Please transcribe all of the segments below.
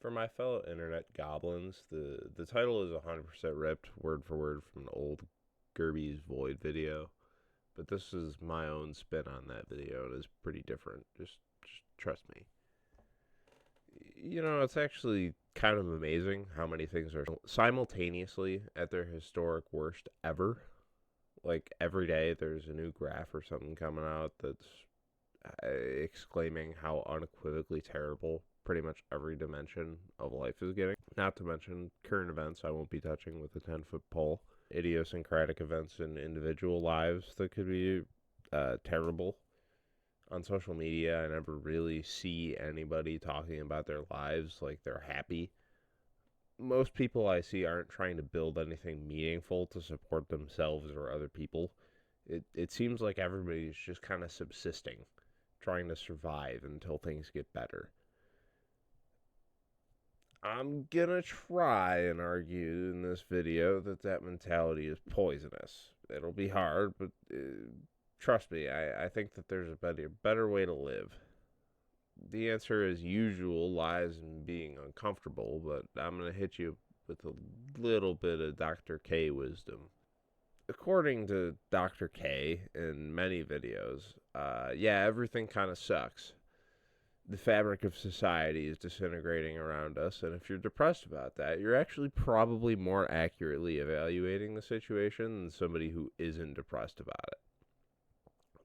For my fellow internet goblins, the title is 100% ripped word for word from an old Gerby's Void video, but this is my own spin on that video and it's pretty different. Just trust me. It's actually kind of amazing how many things are simultaneously at their historic worst ever. Like every day there's a new graph or something coming out that's exclaiming how unequivocally terrible pretty much every dimension of life is getting. Not to mention current events I won't be touching with a 10-foot pole. Idiosyncratic events in individual lives that could be terrible. On social media, I never really see anybody talking about their lives like they're happy. Most people I see aren't trying to build anything meaningful to support themselves or other people. It seems like everybody's just kind of subsisting, trying to survive until things get better. I'm gonna try and argue in this video that mentality is poisonous. It'll be hard, but trust me, I think that there's a better way to live. The answer, as usual, lies in being uncomfortable, but I'm gonna hit you with a little bit of Dr. K wisdom. According to Dr. K in many videos, everything kind of sucks. The fabric of society is disintegrating around us, and if you're depressed about that, you're actually probably more accurately evaluating the situation than somebody who isn't depressed about it.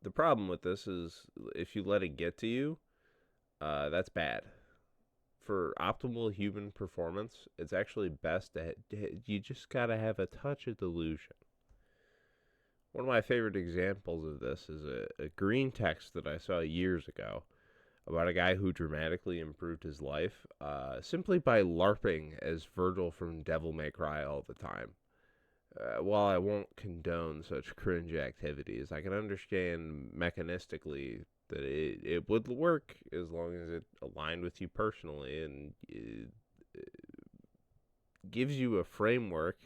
The problem with this is if you let it get to you, that's bad. For optimal human performance, it's actually best to you just gotta have a touch of delusion. One of my favorite examples of this is a green text that I saw years ago about a guy who dramatically improved his life simply by LARPing as Virgil from Devil May Cry all the time. While I won't condone such cringe activities, I can understand mechanistically that it would work as long as it aligned with you personally and it gives you a framework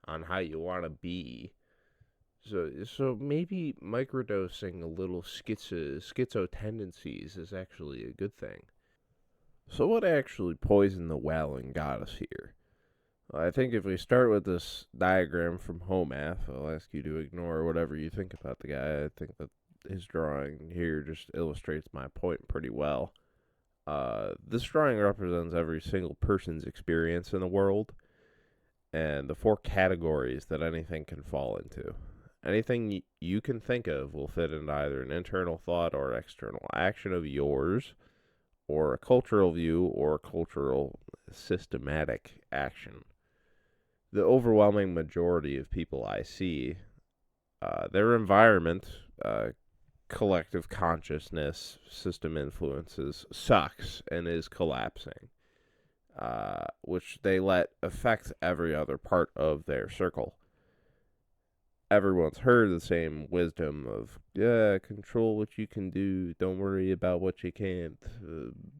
on how you want to be. So maybe microdosing a little schizo tendencies is actually a good thing. So what actually poisoned the well and got us here? Well, I think if we start with this diagram from Homath, I'll ask you to ignore whatever you think about the guy. I think that his drawing here just illustrates my point pretty well. This drawing represents every single person's experience in the world and the four categories that anything can fall into. Anything you can think of will fit into either an internal thought or external action of yours, or a cultural view or a cultural systematic action. The overwhelming majority of people I see, their environment, collective consciousness, system influences, sucks and is collapsing, which they let affect every other part of their circle. Everyone's heard the same wisdom of, control what you can do, don't worry about what you can't.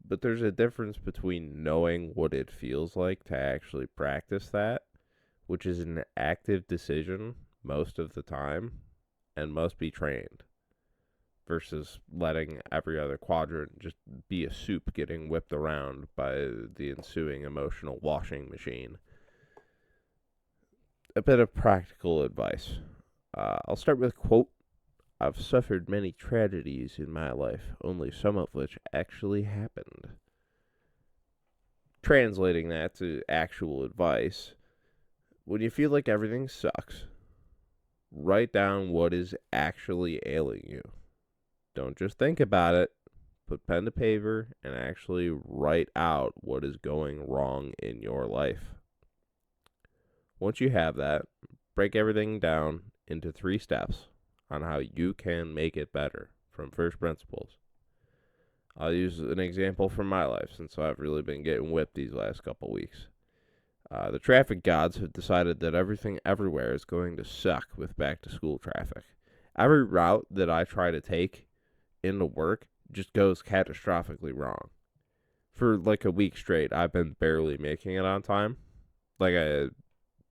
But there's a difference between knowing what it feels like to actually practice that, which is an active decision most of the time and must be trained, versus letting every other quadrant just be a soup getting whipped around by the ensuing emotional washing machine. A bit of practical advice. I'll start with a quote. I've suffered many tragedies in my life, only some of which actually happened. Translating that to actual advice, when you feel like everything sucks, write down what is actually ailing you. Don't just think about it. Put pen to paper and actually write out what is going wrong in your life. Once you have that, break everything down into 3 steps on how you can make it better from first principles. I'll use an example from my life since I've really been getting whipped these last couple weeks. The traffic gods have decided that everything everywhere is going to suck with back to school traffic. Every route that I try to take into work just goes catastrophically wrong. For like a week straight, I've been barely making it on time.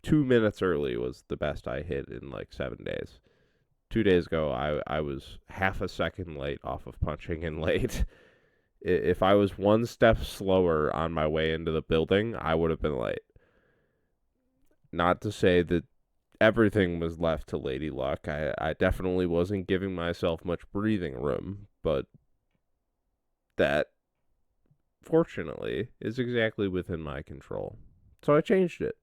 2 minutes early was the best I hit in like 7 days. 2 days ago, I was half a second late off of punching in late. If I was one step slower on my way into the building, I would have been late. Not to say that everything was left to Lady Luck. I definitely wasn't giving myself much breathing room, but that, fortunately, is exactly within my control. So I changed it.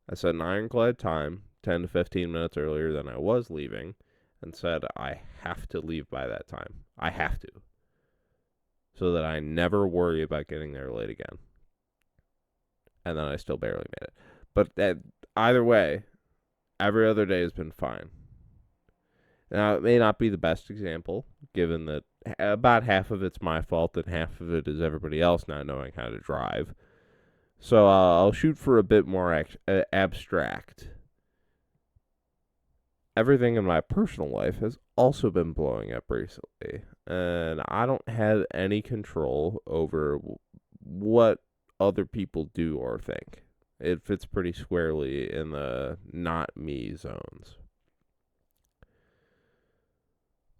I set an ironclad time, 10 to 15 minutes earlier than I was leaving, and said I have to leave by that time. I have to. So that I never worry about getting there late again. And then I still barely made it. But either way, every other day has been fine. Now, it may not be the best example, given that about half of it's my fault and half of it is everybody else not knowing how to drive. So I'll shoot for a bit more abstract. Everything in my personal life has also been blowing up recently, and I don't have any control over what other people do or think. It fits pretty squarely in the not me zones.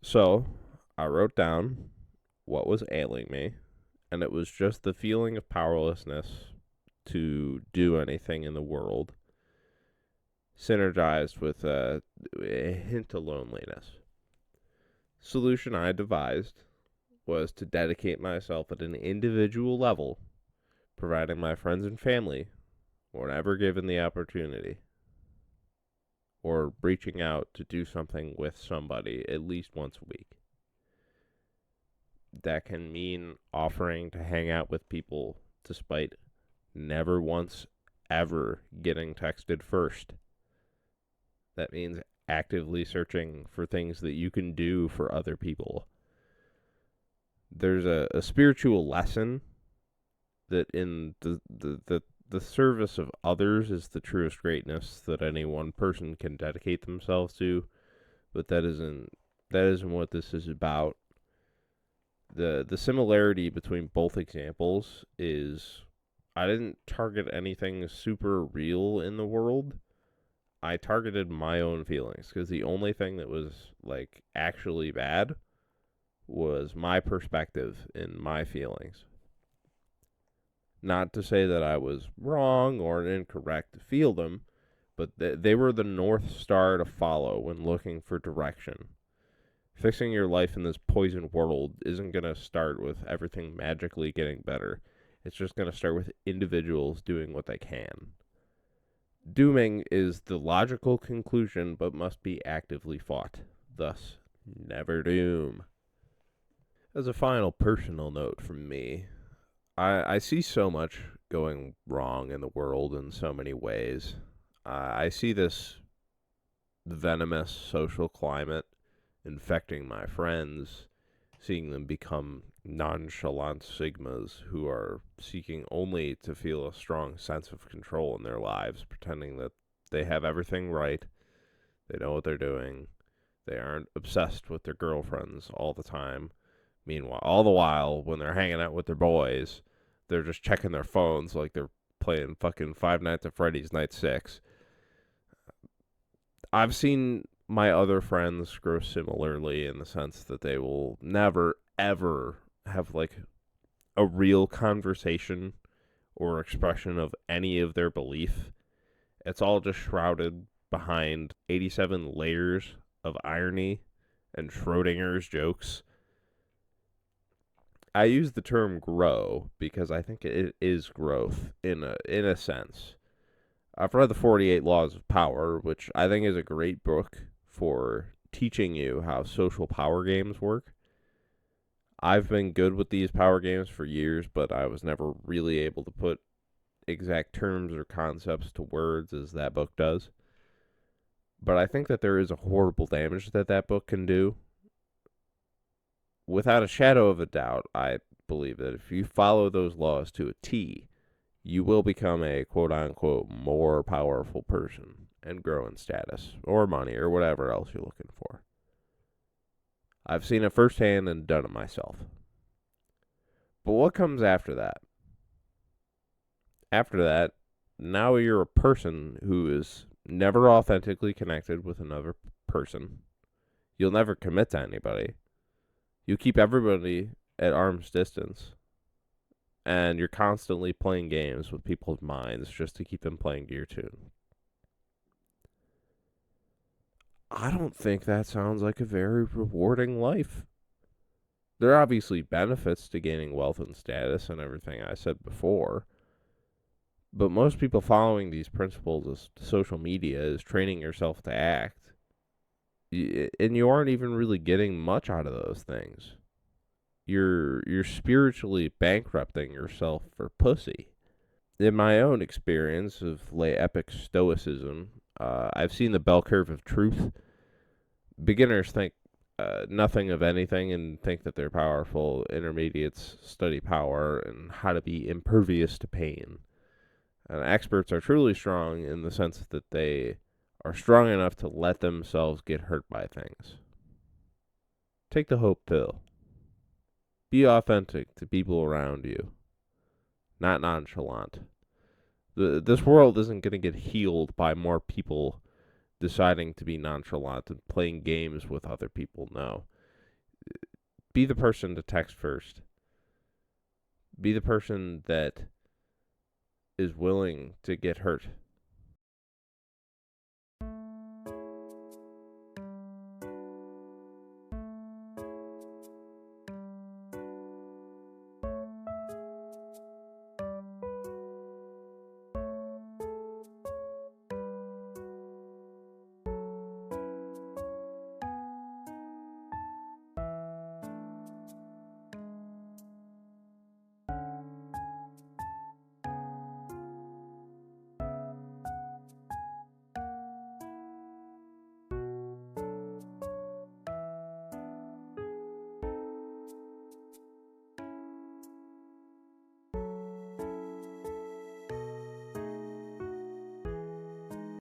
So I wrote down what was ailing me, and it was just the feeling of powerlessness to do anything in the world, synergized with a hint of loneliness. Solution I devised was to dedicate myself at an individual level, providing my friends and family whenever given the opportunity, or reaching out to do something with somebody at least once a week. That can mean offering to hang out with people despite never once ever getting texted first. That means actively searching for things that you can do for other people. There's a spiritual lesson that in the service of others is the truest greatness that any one person can dedicate themselves to, but that isn't what this is about. The similarity between both examples is I didn't target anything super real in the world. I targeted my own feelings because the only thing that was like actually bad was my perspective and my feelings. Not to say that I was wrong or incorrect to feel them, but they were the North Star to follow when looking for direction. Fixing your life in this poison world isn't going to start with everything magically getting better. It's just going to start with individuals doing what they can. Dooming is the logical conclusion, but must be actively fought. Thus, never doom. As a final personal note from me, I see so much going wrong in the world in so many ways. I see this venomous social climate infecting my friends, seeing them become nonchalant sigmas who are seeking only to feel a strong sense of control in their lives, pretending that they have everything right, they know what they're doing, they aren't obsessed with their girlfriends all the time. Meanwhile, all the while, when they're hanging out with their boys, they're just checking their phones like they're playing fucking Five Nights at Freddy's Night 6. I've seen my other friends grow similarly in the sense that they will never, ever have like a real conversation or expression of any of their belief. It's all just shrouded behind 87 layers of irony and Schrodinger's jokes. I use the term grow because I think it is growth in a sense. I've read the 48 Laws of Power, which I think is a great book for teaching you how social power games work. I've been good with these power games for years, but I was never really able to put exact terms or concepts to words as that book does. But I think that there is a horrible damage that that book can do. Without a shadow of a doubt, I believe that if you follow those laws to a T, you will become a quote-unquote more powerful person and grow in status or money or whatever else you're looking for. I've seen it firsthand and done it myself. But what comes after that? After that, now you're a person who is never authentically connected with another person. You'll never commit to anybody. You keep everybody at arm's distance, and you're constantly playing games with people's minds just to keep them playing to your tune. I don't think that sounds like a very rewarding life. There are obviously benefits to gaining wealth and status and everything I said before, but most people following these principles of social media is training yourself to act, and you aren't even really getting much out of those things. You're spiritually bankrupting yourself for pussy. In my own experience of lay epic stoicism, I've seen the bell curve of truth. Beginners think nothing of anything and think that they're powerful. Intermediates study power and how to be impervious to pain. And experts are truly strong in the sense that they are strong enough to let themselves get hurt by things. Take the hope pill. Be authentic to people around you, not nonchalant. This world isn't going to get healed by more people deciding to be nonchalant and playing games with other people. No. Be the person to text first. Be the person that is willing to get hurt